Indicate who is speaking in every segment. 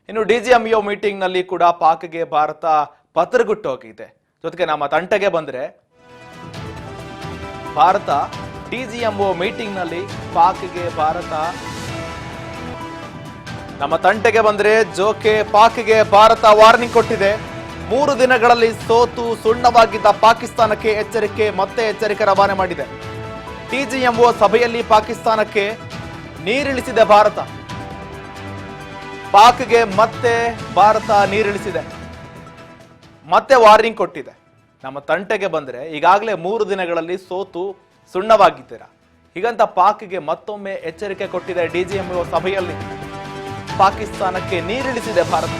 Speaker 1: ಇನ್ನು DGMO meeting ನಲ್ಲಿ ಕೂಡ ಪಾಕ್ಗೆ ಭಾರತ ಪತ್ರಗುಟ್ಟು ಹೋಗಿದೆ. ಜೊತೆಗೆ ನಮ್ಮ ತಂಟೆಗೆ ಬಂದ್ರೆ ಭಾರತ ಡಿಜಿಎಂಒ ಮೀಟಿಂಗ್ ನಲ್ಲಿ ಪಾಕ್ಗೆ ಭಾರತ ನಮ್ಮ ತಂಟೆಗೆ ಬಂದ್ರೆ ಜೋಕೆ ಪಾಕ್ಗೆ ಭಾರತ ವಾರ್ನಿಂಗ್ ಕೊಟ್ಟಿದೆ. 3 ದಿನಗಳಲ್ಲಿ ಸೋತು ಸುಣ್ಣವಾಗಿದ್ದ ಪಾಕಿಸ್ತಾನಕ್ಕೆ ಮತ್ತೆ ಎಚ್ಚರಿಕೆ ರವಾನೆ ಮಾಡಿದೆ. ಡಿಜಿಎಂಒ ಸಭೆಯಲ್ಲಿ ಪಾಕಿಸ್ತಾನಕ್ಕೆ ನೀರಿಳಿಸಿದೆ ಭಾರತ. ಪಾಕ್ಗೆ ಮತ್ತೆ ಭಾರತ ನೀರಿಳಿಸಿದೆ, ಮತ್ತೆ ವಾರ್ನಿಂಗ್ ಕೊಟ್ಟಿದೆ. ನಮ್ಮ ತಂಟೆಗೆ ಬಂದ್ರೆ ಈಗಾಗಲೇ 3 ದಿನಗಳಲ್ಲಿ ಸೋತು ಸುಣ್ಣವಾಗಿದ್ದೀರಾ, ಹೀಗಂತ ಪಾಕ್ಗೆ ಮತ್ತೊಮ್ಮೆ ಎಚ್ಚರಿಕೆ ಕೊಟ್ಟಿದೆ. ಡಿಜಿಎಂಒ ಸಭೆಯಲ್ಲಿ ಪಾಕಿಸ್ತಾನಕ್ಕೆ ನೀರಿಳಿಸಿದೆ ಭಾರತ.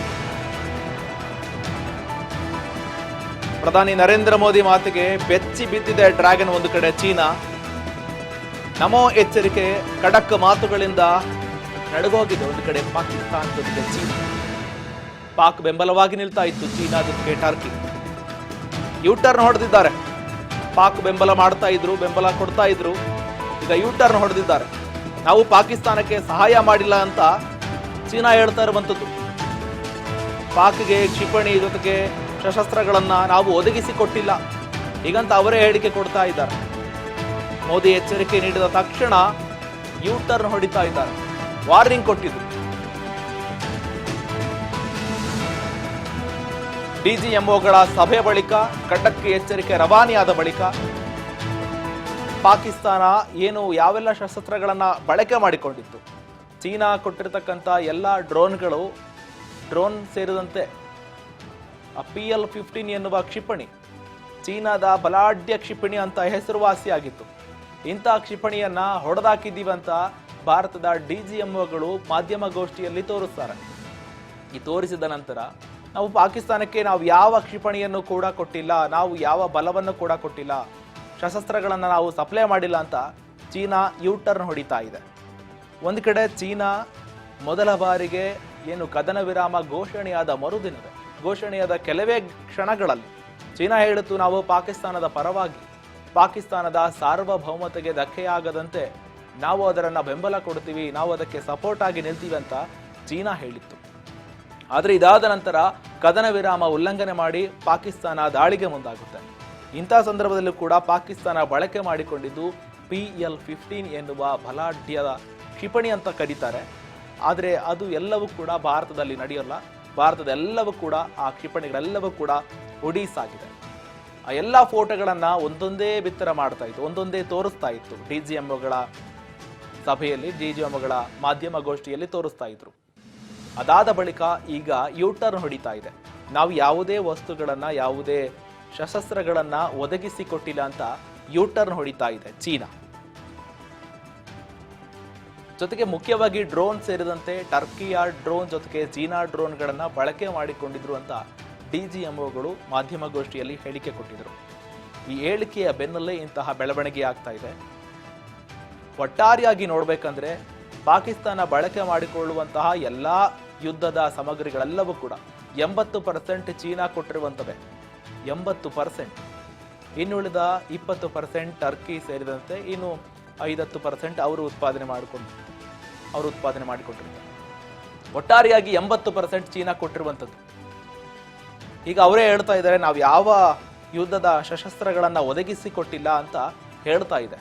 Speaker 1: ಪ್ರಧಾನಿ ನರೇಂದ್ರ ಮೋದಿ ಮಾತಿಗೆ ಬೆಚ್ಚಿ ಬಿದ್ದಿದೆ ಡ್ರ್ಯಾಗನ್. ಒಂದು ಕಡೆ ಚೀನಾ ನಮೋ ಎಚ್ಚರಿಕೆ ಖಡಕ್ ಮಾತುಗಳಿಂದ ನಡುಗೋಗಿದೆ. ಒಂದು ಕಡೆ ಪಾಕಿಸ್ತಾನ ಜೊತೆಗೆ ಚೀನಾ. ಪಾಕ್ ಬೆಂಬಲವಾಗಿ ನಿಲ್ತಾ ಇತ್ತು, ಚೀನಾ ಜೊತೆಗೆ ಟರ್ಕಿ ಯೂಟರ್ನ್ ಹೊಡೆದಿದ್ದಾರೆ. ಪಾಕ್ ಬೆಂಬಲ ಮಾಡ್ತಾ ಇದ್ರು, ಬೆಂಬಲ ಕೊಡ್ತಾ ಇದ್ರು, ಈಗ ಯೂಟರ್ನ್ ಹೊಡೆದಿದ್ದಾರೆ. ನಾವು ಪಾಕಿಸ್ತಾನಕ್ಕೆ ಸಹಾಯ ಮಾಡಿಲ್ಲ ಅಂತ ಚೀನಾ ಹೇಳ್ತಾ ಇರುವಂಥದ್ದು. ಪಾಕ್ಗೆ ಕ್ಷಿಪಣಿ ಜೊತೆಗೆ ಸಶಸ್ತ್ರಗಳನ್ನ ನಾವು ಒದಗಿಸಿ ಕೊಟ್ಟಿಲ್ಲ, ಹೀಗಂತ ಅವರೇ ಹೇಳಿಕೆ ಕೊಡ್ತಾ ಇದ್ದಾರೆ. ಮೋದಿ ಎಚ್ಚರಿಕೆ ನೀಡಿದ ತಕ್ಷಣ ಯೂಟರ್ನ್ ಹೊಡಿತಾ ಇದ್ದಾರೆ, ವಾರ್ನಿಂಗ್ ಕೊಟ್ಟಿದ್ರು. ಡಿಜಿಎಂಒಗಳ ಸಭೆ ಬಳಿಕ ಖಡಕ್ ಎಚ್ಚರಿಕೆ ರವಾನೆಯಾದ ಬಳಿಕ ಪಾಕಿಸ್ತಾನ ಯಾವೆಲ್ಲ ಶಸ್ತ್ರಾಸ್ತ್ರಗಳನ್ನ ಬಳಕೆ ಮಾಡಿಕೊಂಡಿತ್ತು, ಚೀನಾ ಕೊಟ್ಟಿರತಕ್ಕಂಥ ಎಲ್ಲ ಡ್ರೋನ್ ಸೇರಿದಂತೆ PL-15 ಎನ್ನುವ ಕ್ಷಿಪಣಿ ಚೀನಾದ ಬಲಾಢ್ಯ ಕ್ಷಿಪಣಿ ಅಂತ ಹೆಸರುವಾಸಿಯಾಗಿತ್ತು. ಇಂತಹ ಕ್ಷಿಪಣಿಯನ್ನ ಹೊಡೆದಾಕಿದ್ದೀವಂತ ಭಾರತದ ಡಿಜಿಎಂಒಗಳು ಮಾಧ್ಯಮಗೋಷ್ಠಿಯಲ್ಲಿ ತೋರಿಸ್ತಾರೆ. ಈ ತೋರಿಸಿದ ನಂತರ ನಾವು ಪಾಕಿಸ್ತಾನಕ್ಕೆ ಯಾವ ಕ್ಷಿಪಣಿಯನ್ನು ಕೂಡ ಕೊಟ್ಟಿಲ್ಲ, ನಾವು ಯಾವ ಬಲವನ್ನು ಕೂಡ ಕೊಟ್ಟಿಲ್ಲ, ಶಸ್ತ್ರಾಸ್ತ್ರಗಳನ್ನು ನಾವು ಸಪ್ಲೈ ಮಾಡಿಲ್ಲ ಅಂತ ಚೀನಾ ಯೂಟರ್ನ್ ಹೊಡಿತಾ ಇದೆ. ಒಂದು ಕಡೆ ಚೀನಾ ಮೊದಲ ಬಾರಿಗೆ ಕದನ ವಿರಾಮ ಘೋಷಣೆಯಾದ ಕೆಲವೇ ಕ್ಷಣಗಳಲ್ಲಿ ಚೀನಾ ಹೇಳಿತು, ನಾವು ಪಾಕಿಸ್ತಾನದ ಪರವಾಗಿ, ಪಾಕಿಸ್ತಾನದ ಸಾರ್ವಭೌಮತೆಗೆ ಧಕ್ಕೆಯಾಗದಂತೆ ನಾವು ಅದರನ್ನ ಬೆಂಬಲ ಕೊಡ್ತೀವಿ, ನಾವು ಅದಕ್ಕೆ ಸಪೋರ್ಟ್ ಆಗಿ ನಿಲ್ತೀವಿ ಅಂತ ಚೀನಾ ಹೇಳಿತ್ತು. ಆದರೆ ಇದಾದ ನಂತರ ಕದನ ವಿರಾಮ ಉಲ್ಲಂಘನೆ ಮಾಡಿ ಪಾಕಿಸ್ತಾನ ದಾಳಿಗೆ ಮುಂದಾಗುತ್ತೆ. ಇಂತಹ ಸಂದರ್ಭದಲ್ಲೂ ಕೂಡ ಪಾಕಿಸ್ತಾನ ಬಳಕೆ ಮಾಡಿಕೊಂಡಿದ್ದು PL-15 ಎನ್ನುವ ಬಲಾಢ್ಯದ ಕ್ಷಿಪಣಿ ಅಂತ ಕರೀತಾರೆ. ಆದರೆ ಅದು ಎಲ್ಲವೂ ಕೂಡ ಭಾರತದಲ್ಲಿ ನಡೆಯೋಲ್ಲ. ಭಾರತದೆಲ್ಲವೂ ಕೂಡ ಆ ಕ್ಷಿಪಣಿಗಳೆಲ್ಲವೂ ಕೂಡ ಒಡಿಸಾಗಿದೆ. ಆ ಎಲ್ಲ ಫೋಟೋಗಳನ್ನ ಒಂದೊಂದೇ ಬಿತ್ತರ ಮಾಡ್ತಾ ಇತ್ತು, ಒಂದೊಂದೇ ತೋರಿಸ್ತಾ ಇತ್ತು. ಡಿಜಿಎಂಒಗಳ ಸಭೆಯಲ್ಲಿ, ಡಿಜಿಎಂಒಗಳ ಮಾಧ್ಯಮಗೋಷ್ಠಿಯಲ್ಲಿ ತೋರಿಸ್ತಾ ಇದ್ರು. ಅದಾದ ಬಳಿಕ ಈಗ ಯೂಟರ್ನ್ ಹೊಡಿತಾ ಇದೆ. ನಾವು ಯಾವುದೇ ವಸ್ತುಗಳನ್ನ, ಯಾವುದೇ ಶಸ್ತ್ರಾಸ್ತ್ರಗಳನ್ನ ಒದಗಿಸಿಕೊಟ್ಟಿಲ್ಲ ಅಂತ ಯೂಟರ್ನ್ ಹೊಡಿತಾ ಇದೆ ಚೀನಾ. ಜೊತೆಗೆ ಮುಖ್ಯವಾಗಿ ಡ್ರೋನ್ ಸೇರಿದಂತೆ ಟರ್ಕಿಯ ಡ್ರೋನ್ ಜೊತೆಗೆ ಚೀನಾ ಡ್ರೋನ್ಗಳನ್ನ ಬಳಕೆ ಮಾಡಿಕೊಂಡಿದ್ರು ಅಂತ ಡಿಜಿಎಂಒಗಳು ಮಾಧ್ಯಮಗೋಷ್ಠಿಯಲ್ಲಿ ಹೇಳಿಕೆ ಕೊಟ್ಟಿದ್ರು. ಈ ಹೇಳಿಕೆಯ ಬೆನ್ನಲ್ಲೇ ಇಂತಹ ಬೆಳವಣಿಗೆ ಆಗ್ತಾ ಇದೆ. ಒಟ್ಟಾರೆಯಾಗಿ ನೋಡ್ಬೇಕಂದ್ರೆ ಪಾಕಿಸ್ತಾನ ಬಳಕೆ ಮಾಡಿಕೊಳ್ಳುವಂತಹ ಎಲ್ಲಾ ಯುದ್ಧದ ಸಾಮಗ್ರಿಗಳೆಲ್ಲವೂ ಕೂಡ 80% ಚೀನಾ ಕೊಟ್ಟಿರುವಂತವೆ, 80%. ಇನ್ನುಳಿದ 20% ಟರ್ಕಿ ಸೇರಿದಂತೆ ಇನ್ನು 50% ಅವರು ಉತ್ಪಾದನೆ ಮಾಡಿಕೊಂಡಿರ್ತಾರೆ. ಒಟ್ಟಾರೆಯಾಗಿ 80% ಚೀನಾ ಕೊಟ್ಟಿರುವಂಥದ್ದು. ಈಗ ಅವರೇ ಹೇಳ್ತಾ ಇದ್ದಾರೆ, ನಾವು ಯಾವ ಯುದ್ಧದ ಸಶಸ್ತ್ರಗಳನ್ನ ಒದಗಿಸಿಕೊಟ್ಟಿಲ್ಲ ಅಂತ ಹೇಳ್ತಾ ಇದೆ.